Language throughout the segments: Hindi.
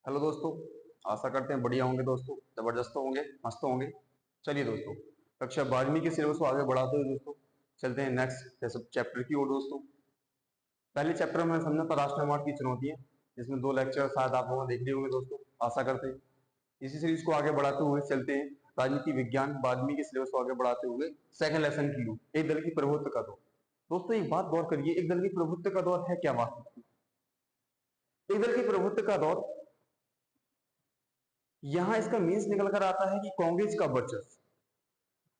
हेलो दोस्तों। आशा करते हैं बढ़िया होंगे दोस्तों, जबरदस्त होंगे, मस्त होंगे। चलिए दोस्तों, कक्षा 12वीं के सिलेबस को आगे बढ़ाते हुए दोस्तों चलते हैं नेक्स्ट चैप्टर की ओर दोस्तों। पहले चैप्टर में समझा था राष्ट्र निर्माण की चुनौतियां, जिसमें 2 लेक्चर शायद आप लोगों ने देख लिए होंगे दोस्तों। आशा करते हैं इसी सीरीज को आगे बढ़ाते हुए चलते हैं राजनीति विज्ञान 12वीं के सिलेबस को आगे बढ़ाते हुए सेकंड लेसन की ओर, एक दल की प्रभुत्व का दौर। दोस्तों एक बात गौर करिए, एक दल की प्रभुत्व का दौर है क्या वास्तव में? एक दल की प्रभुत्व का दौर, यहां इसका मीन्स निकल कर आता है कि कांग्रेस का वर्चस्व।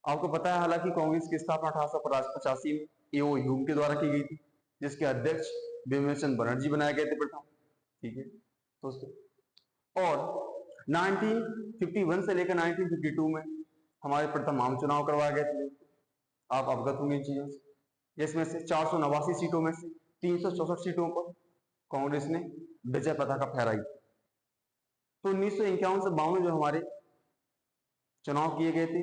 आपको पता है हालांकि कांग्रेस की स्थापना 1885 में एओ ह्यूम के द्वारा की गई थी, जिसके अध्यक्ष बिमल बनर्जी बनाए गए थे प्रथम। ठीक है दोस्तों, और 1951 से लेकर 1952 में हमारे प्रथम आम चुनाव करवाए गए थे। आप अवगत होंगे इन चीजों से, जिसमें से 489 सीटों में से 364 सीटों पर कांग्रेस ने विजय पताका फहराई। तो 1951 से 52 जो हमारे चुनाव किए गए थे,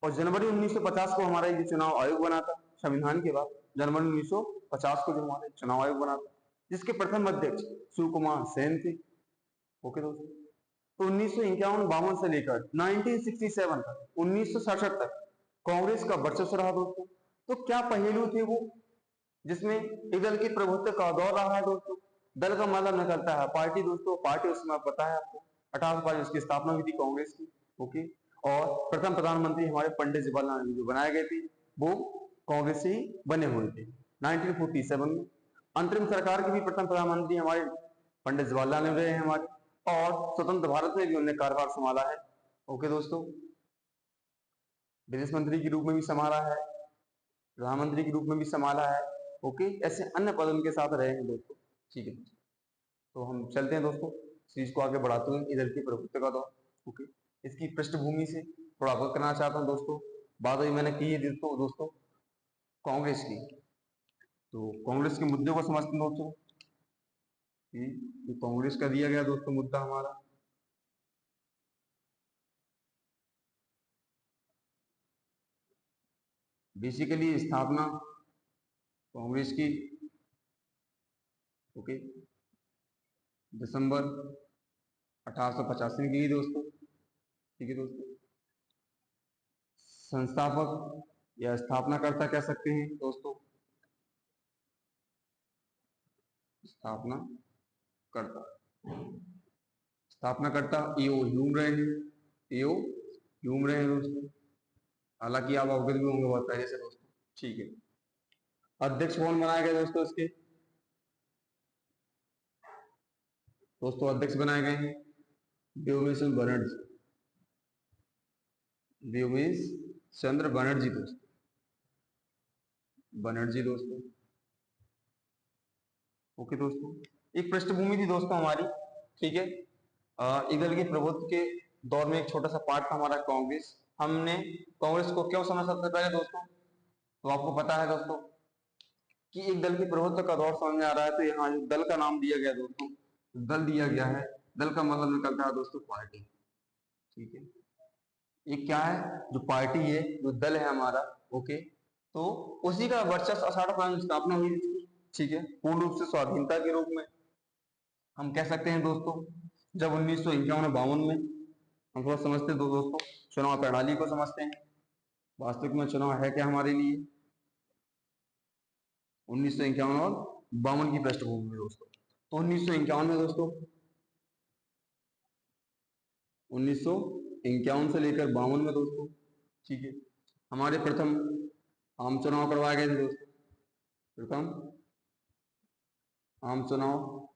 और जनवरी 1950 को हमारा ये चुनाव आयोग बना था संविधान के बाद। जनवरी 1950 को जो हमारे चुनाव आयोग बना था, जिसके प्रथम अध्यक्ष शिव कुमार सेन थे। ओके दोस्तों, तो 1951-52 से लेकर 1967 तक, 1967 तक कांग्रेस का वर्चस्व रहा दोस्तों। तो क्या पहलू थे वो, जिसमें एक दल की प्रभुत्व का दौर रहा है दोस्तों। दल का मतलब निकलता है पार्टी दोस्तों। पार्टी उसमें पता है आपको 1805 उसकी स्थापना हुई थी कांग्रेस की। ओके, और प्रथम प्रधानमंत्री हमारे पंडित जवाहरलाल नेहरू जो बनाए गए थे, वो कांग्रेस से ही बने हुए थे 1947 में। अंतरिम सरकार के भी प्रथम प्रधानमंत्री हमारे पंडित जवाहरलाल नेहरू रहे हैं हमारे, और स्वतंत्र भारत में भी उन्होंने कार्यभार संभाला है। ओके दोस्तों, विदेश मंत्री के रूप में भी संभाला है, प्रधानमंत्री के रूप में भी संभाला है। ओके, ऐसे अन्य पद उनके साथ रहे हैं दोस्तों। ठीक है, तो हम चलते हैं दोस्तों सीरीज को आगे बढ़ाते हुए इधर की प्रभुत्व का दौर। ओके, इसकी पृष्ठभूमि से थोड़ा अवगत करना चाहता हूं दोस्तों। बात अभी मैंने की है दोस्तों कांग्रेस की, तो कांग्रेस के मुद्दे को समझते हैं दोस्तों कि ये कांग्रेस का दिया गया दोस्तों मुद्दा हमारा। बेसिकली स्थापना कांग्रेस की, ओके, दिसंबर 1885 में की दोस्तों। ठीक है दोस्तों, संस्थापक या स्थापनाकर्ता कह सकते हैं दोस्तों, स्थापना करता, स्थापनाकर्ता ईओ ह्यूम रहे हैं, ईओ ह्यूम रहे हैं दोस्तों। हालांकि आप अवगत भी होंगे बहुत पहले से दोस्तों। ठीक है, अध्यक्ष कौन बनाए गए दोस्तों इसके? दोस्तों अध्यक्ष बनाए गए हैं व्योमेश बनर्जी, व्योमेश चंद्र बनर्जी दोस्तों, बनर्जी दोस्तों। ओके दोस्तों, एक पृष्ठभूमि थी दोस्तों हमारी। ठीक है, एक दल के प्रभुत्व के दौर में एक छोटा सा पार्ट था हमारा कांग्रेस। हमने कांग्रेस को क्यों समझ सकते पहले दोस्तों, तो आपको पता है दोस्तों कि एक दल की प्रभुत्व का दौर समझ में आ रहा है, तो यहाँ जो दल का नाम दिया गया दोस्तों, दल दिया गया है, दल का मतलब निकलता है दोस्तों पार्टी। ठीक है, ये क्या है, जो पार्टी है, जो दल है हमारा। ओके, तो उसी का वर्चस्व 18 में स्थापना हुई थी। ठीक है, पूर्ण रूप से स्वाधीनता के रूप में हम कह सकते हैं दोस्तों, जब 1951-52 में हम थोड़ा समझते हैं दोस्तों, चुनाव प्रणाली को समझते हैं। वास्तविक में चुनाव है क्या हमारे लिए 1951 और 52 की पृष्ठभूमि में दोस्तों। तो 1951 में दोस्तों, 1951 से लेकर 52 में दोस्तों, ठीक है, हमारे प्रथम आम चुनाव करवाए गए थे दोस्तों। प्रथम आम चुनाव,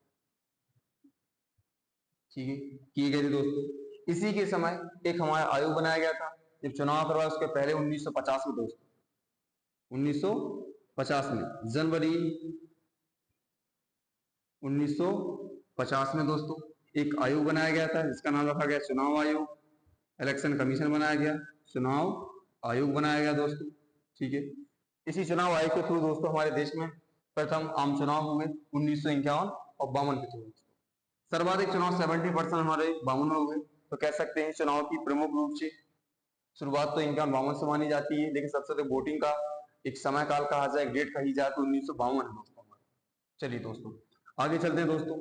ठीक है, किए गए थे दोस्तों। इसी के समय एक हमारा आयोग बनाया गया था जब चुनाव करवाया, उसके पहले 1950 में दोस्तों, 1950 में जनवरी 1950 में दोस्तों एक आयोग बनाया गया था, जिसका नाम रखा गया चुनाव आयोग। इलेक्शन कमीशन बनाया गया, चुनाव आयोग बनाया गया दोस्तों। ठीक है, इसी चुनाव आयोग के थ्रू दोस्तों हमारे देश में प्रथम आम चुनाव हुए 1951 और 52 के थ्रू। सर्वाधिक चुनाव 70% हमारे 52 में हुए। तो कह सकते हैं चुनाव की प्रमुख रूप से शुरुआत तो इनका 52 से मानी जाती है, लेकिन सबसे अधिक वोटिंग का एक समय काल कहा जाए, डेट कही जाए, तो 1952 है दोस्तों। चलिए दोस्तों आगे चलते हैं दोस्तों।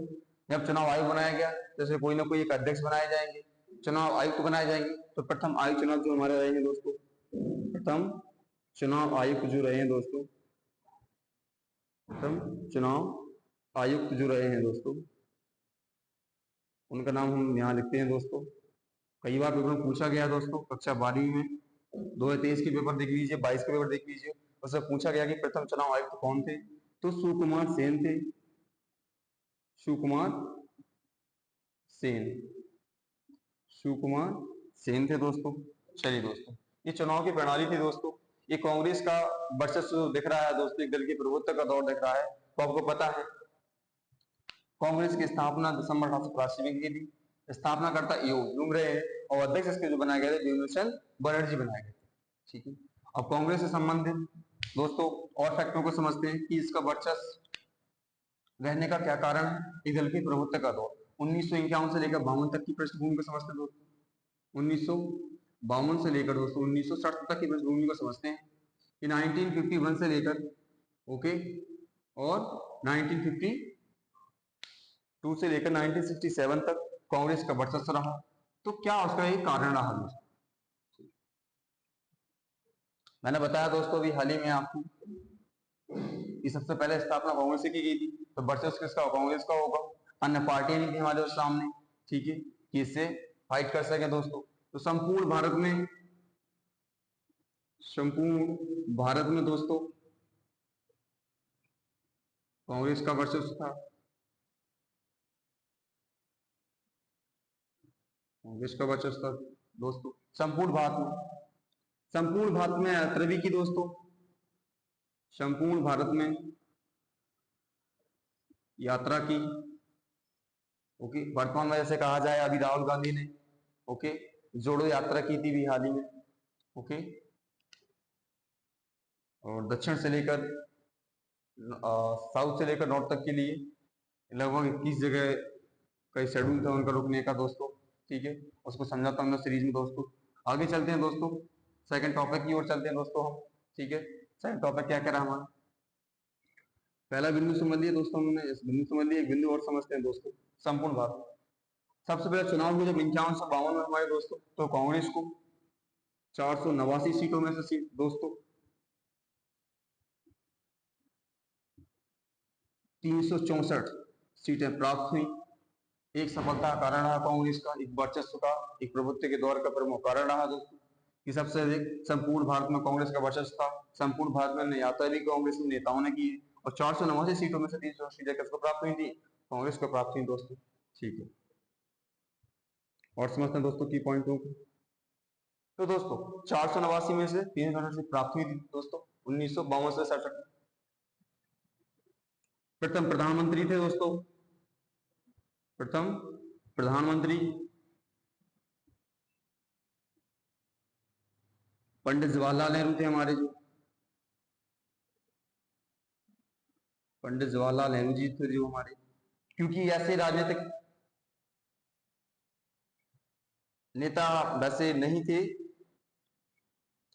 जब चुनाव आयोग बनाया गया, जैसे कोई ना कोई एक अध्यक्ष बनाए जाएंगे, चुनाव आयुक्त बनाए जाएंगे। तो प्रथम आयुक्त चुनाव जो हमारे रहे हैं दोस्तों, प्रथम चुनाव आयुक्त जो रहे हैं दोस्तों, प्रथम चुनाव आयुक्त जो रहे हैं दोस्तों, उनका नाम हम यहाँ लिखते हैं दोस्तों। कई बार पेपर में पूछा गया दोस्तों, कक्षा 12वीं में 2023 के पेपर देख लीजिए, 22 के पेपर देख लीजिए, उससे पूछा गया कि प्रथम चुनाव आयुक्त कौन थे, तो सुकुमार सेन थे, सुकुमार सेन, सुकुमार सेन थे दोस्तों। चलिए दोस्तों, ये चुनाव की प्रणाली थी दोस्तों। ये कांग्रेस का वर्चस्व दिख रहा है दोस्तों, एक दल की प्रभुत्व का दौर दिख रहा है। तो आपको पता है कांग्रेस की स्थापना दिसंबर 1883 में की थी। स्थापनाकर्ता यूम रहे हैं और अध्यक्ष इसके जो बनाए गए थे भीमसेन बनर्जी बनाए गए थे। ठीक है, अब कांग्रेस से संबंधित दोस्तों और फैक्टरों को समझते हैं कि इसका वर्चस्व रहने का क्या कारण है। एक दल के प्रभुत्व का दौर 1951 से लेकर 52 तक की पृष्ठभूमि को समझते हैं दोस्तों। 1952 से लेकर दोस्तों 1960 तक की पृष्ठभूमि को समझते हैं कि 1951 से लेकर ओके और 1952 से लेकर 1967 तक कांग्रेस का वर्चस्व रहा। तो क्या उसका एक कारण रहा दोस्तों? मैंने बताया दोस्तों अभी हाल ही में आपको कि सबसे पहले स्थापना कांग्रेस की गई थी, तो वर्चस्व किसका? कांग्रेस का होगा। अन्य पार्टियां नहीं थी हमारे सामने, ठीक है, कि इससे फाइट कर सके दोस्तों। तो संपूर्ण भारत में दोस्तों कांग्रेस का वर्चस्व था। कांग्रेस का वर्चस्व था दोस्तों संपूर्ण भारत में। संपूर्ण भारत में यात्रा की दोस्तों, संपूर्ण भारत में यात्रा की। ओके, वर्तमान में जैसे कहा जाए अभी राहुल गांधी ने ओके जोड़ो यात्रा की थी भी हाल ही में। ओके, और दक्षिण से लेकर साउथ से लेकर नॉर्थ तक के लिए लगभग 21 जगह का शेड्यूल था उनका रुकने का दोस्तों। ठीक है, उसको समझाता हूँ सीरीज में दोस्तों। आगे चलते हैं दोस्तों, सेकंड टॉपिक की ओर चलते हैं दोस्तों हम। ठीक है, सेकंड टॉपिक क्या करा हमारा? पहला बिंदु समझ लिया दोस्तों हमने, इस बिंदु समझ लिया। एक बिंदु और समझते हैं दोस्तों, संपूर्ण भारत। सबसे पहले चुनाव हुए जब 51 में हमारे दोस्तों, तो कांग्रेस को 489 सीटों में से सीट दोस्तों 364 सीटें प्राप्त हुई। एक सफलता का कारण रहा कांग्रेस का, एक वर्चस्व का, एक प्रभुत्व के दौर का प्रमुख कारण रहा दोस्तों कि सबसे अधिक संपूर्ण भारत में कांग्रेस का वर्चस्व था। संपूर्ण भारत में यात्रा भी कांग्रेस के नेताओं ने की और 489 सीटों में से 300 सीटें किसको प्राप्त हुई थी? कांग्रेस को प्राप्त हुई दोस्तों। ठीक है, और समझते हैं दोस्तों की पॉइंटों को। तो दोस्तों 489 में से 300 सीट प्राप्त हुई थी दोस्तों 1952 से 67। प्रथम प्रधानमंत्री थे दोस्तों, प्रथम प्रधानमंत्री पंडित जवाहरलाल नेहरू थे हमारे, जो पंडित जवाहरलाल नेहरू जी थे जो हमारे, क्योंकि ऐसे राजनीतिक नेता वैसे नहीं थे।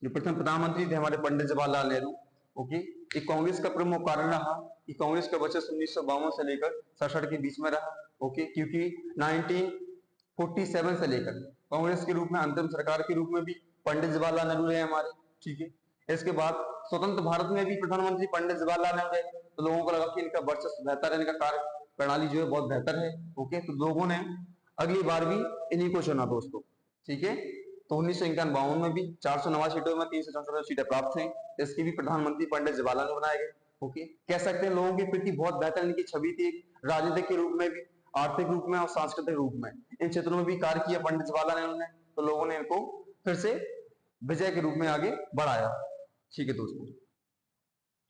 जो प्रथम प्रधानमंत्री थे हमारे पंडित जवाहरलाल नेहरू। ओके, एक कांग्रेस का प्रमुख कारण रहा कि कांग्रेस का वर्चस्व 1952 से लेकर 67 के बीच में रहा। ओके, क्योंकि 1947 से लेकर कांग्रेस के रूप में अंतिम सरकार के रूप में भी पंडित जवाहरलाल नेहरू रहे हमारे। ठीक है, इसके बाद स्वतंत्र भारत में भी प्रधानमंत्री पंडित जवाहरलाल नेहरू रहे, तो लोगों को लगा कि इनका वर्चस्व बेहतर है, इनका कार्य प्रणाली जो है बहुत बेहतर है। ओके, तो लोगों ने अगली बार भी इन्हीं को चुना दोस्तों। ठीक है, तो 1951 में भी 489 सीटों में 364 सीटें प्राप्त हुई। इसके भी प्रधानमंत्री पंडित जवाहरलाल नेहरू बनाए गए। ओके, कह सकते हैं लोगों के प्रति बहुत बेहतर इनकी छवि थी, राजनीतिक के रूप में भी, आर्थिक रूप में और सांस्कृतिक रूप में इन क्षेत्रों में भी कार्य किया पंडित जवाहरलाल नेहरू ने। तो लोगों ने इनको फिर से विजय के रूप में आगे बढ़ाया। ठीक है दोस्तों,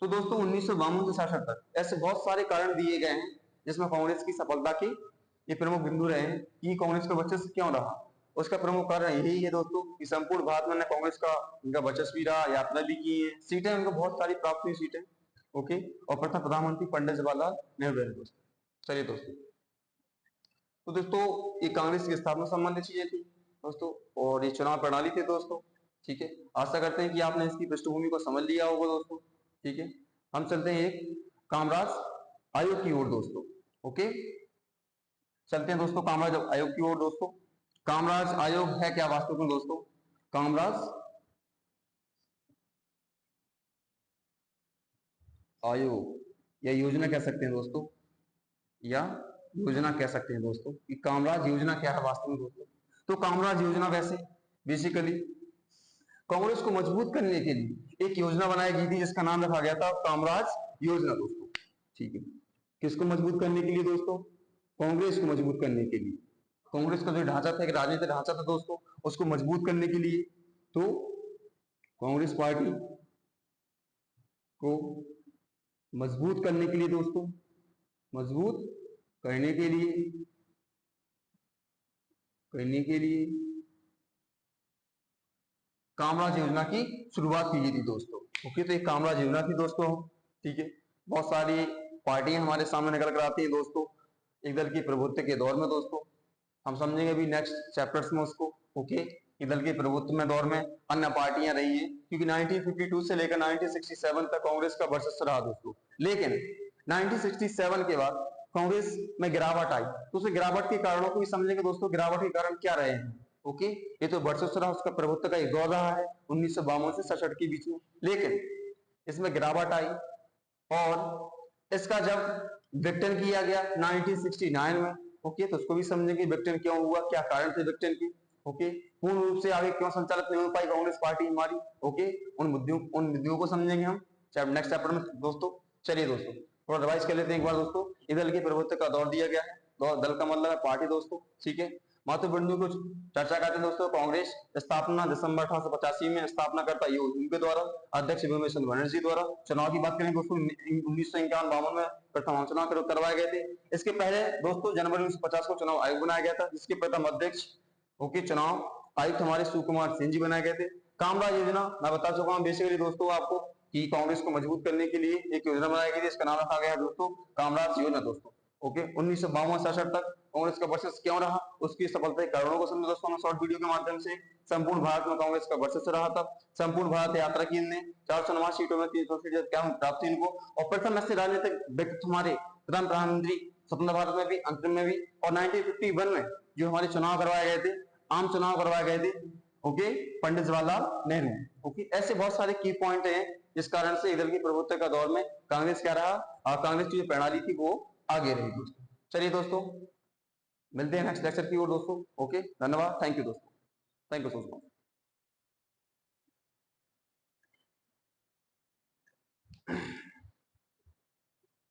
तो दोस्तों 1952 से 67 तक ऐसे बहुत सारे कारण दिए गए हैं जिसमें कांग्रेस की सफलता के ये प्रमुख बिंदु रहे हैं कि कांग्रेस का वर्चस्व क्यों रहा। उसका प्रमुख कारण यही है दोस्तों कि संपूर्ण भारत में कांग्रेस का इनका वर्चस्व भी रहा, यात्रा भी की है, सीटें उनको बहुत सारी प्राप्त हुई सीटें। ओके, और प्रथम प्रधानमंत्री पंडित जवाहरलाल नेहरू रहे दोस्तों। चलिए दोस्तों, तो दोस्तों ये कांग्रेस की स्थापना संबंधी चीजें थी दोस्तों, और ये चुनाव प्रणाली थी दोस्तों। ठीक है, आशा करते हैं कि आपने इसकी पृष्ठभूमि को समझ लिया होगा दोस्तों। ठीक है, हम चलते हैं एक कामराज आयोग की ओर दोस्तों। ओके, चलते हैं दोस्तों कामराज आयोग की ओर। दोस्तों कामराज आयोग है क्या वास्तव में दोस्तों? कामराज आयोग या योजना कह सकते हैं दोस्तों, या योजना कह सकते हैं दोस्तों कि कामराज योजना क्या है वास्तव में दोस्तों। तो कामराज योजना वैसे बेसिकली कांग्रेस को मजबूत करने के लिए एक योजना बनाई गई थी जिसका नाम रखा गया था कामराज योजना दोस्तों। ठीक है, किसको मजबूत करने के लिए दोस्तों? कांग्रेस को मजबूत करने के लिए। कांग्रेस का जो ढांचा था, एक राजनीतिक ढांचा था दोस्तों, उसको मजबूत करने के लिए तो कांग्रेस पार्टी को मजबूत करने के लिए दोस्तों, मजबूत करने के लिए कामराज योजना की शुरुआत की गई थी दोस्तों। ओके, तो एक कामराज योजना थी दोस्तों। ठीक है, बहुत सारी पार्टियां हमारे सामने निकल कर आती हैं दोस्तों एक दल की प्रभुत्व के दौर में दोस्तों। हम समझेंगे अभी नेक्स्ट चैप्टर्स में उसको। ओके, एक दल के प्रभुत्व में दौर में अन्य पार्टियां रही हैं, क्योंकि 1952 से लेकर 1967 तक कांग्रेस का वर्चस्व रहा दोस्तों। लेकिन 1967 के बाद कांग्रेस में गिरावट आई, तो उस गिरावट के कारणों को भी समझेंगे दोस्तों। गिरावट के कारण क्या रहे हैं? ओके, ये तो वर्चस्व रहा, उसका प्रभुत्व का एक दौर रहा है 1952 से 67 के बीच में। लेकिन इसमें गिरावट आई और इसका जब विघटन किया गया 1969 में। ओके, तो उसको भी समझेंगे विघटन क्यों हुआ, क्या कारण थे विघटन के। ओके, पूर्ण रूप से आगे क्यों संचालित नहीं हो पाई कांग्रेस पार्टी हमारी। ओके, उन मुद्दों को समझेंगे हम नेक्स्ट चैप्टर में दोस्तों। चलिए दोस्तों थोड़ा रिवाइज कर लेते हैं एक बार दोस्तों। इस दल के प्रभुत्व का दौर दिया गया है, दल का मतलब है पार्टी दोस्तों। ठीक है, महत्वपूर्ण बिंदु को चर्चा करते हैं दोस्तों। कांग्रेस स्थापना दिसंबर 1885 में, स्थापना करता उनके द्वारा, अध्यक्ष भीमसेन बनर्जी द्वारा। चुनाव की बात करें दोस्तों 1951 में प्रथम चुनाव करवाए गए थे। इसके पहले दोस्तों जनवरी 1950 को चुनाव आयोग बनाया गया था, जिसके प्रथम अध्यक्ष ओके चुनाव आयुक्त हमारे सुकुमार सिंह जी बनाए गए थे। कामराज योजना मैं बता चुका हूं बेसिकली दोस्तों आपको कि कांग्रेस को मजबूत करने के लिए एक योजना बनाई गई थी, इसका नाम रखा गया दोस्तों कामराज योजना दोस्तों। ओके, 1952 तक कांग्रेस का वर्चस्व क्यों रहा, उसकी सफलता के कारणों को समझे दोस्तों शॉर्ट वीडियो के माध्यम से। संपूर्ण भारत में कांग्रेस का वर्चस्व रहा था। संपूर्ण भारत यात्रा की इनने 489 सीटों में 300 सीटें क्या प्राप्त इनको, और प्रथम ऐसे राजनीतिक व्यक्तित्व हमारे प्रधानमंत्री स्वतंत्र भारत में भी, अंतरिम में भी। और 1951 में जो हमारे चुनाव करवाए गए थे, आम चुनाव करवाए गए थे ओके पंडित जवाहरलाल नेहरू। ओके, ऐसे बहुत सारे की पॉइंट हैं जिस कारण से इधर की प्रभुत्व का दौर में कांग्रेस क्या रहा, और कांग्रेस की जो प्रणाली थी वो आगे रही दोस्तों। चलिए दोस्तों मिलते हैं नेक्स्ट लेक्चर की ओर दोस्तों। ओके, धन्यवाद, थैंक यू दोस्तों, थैंक यू सो मच।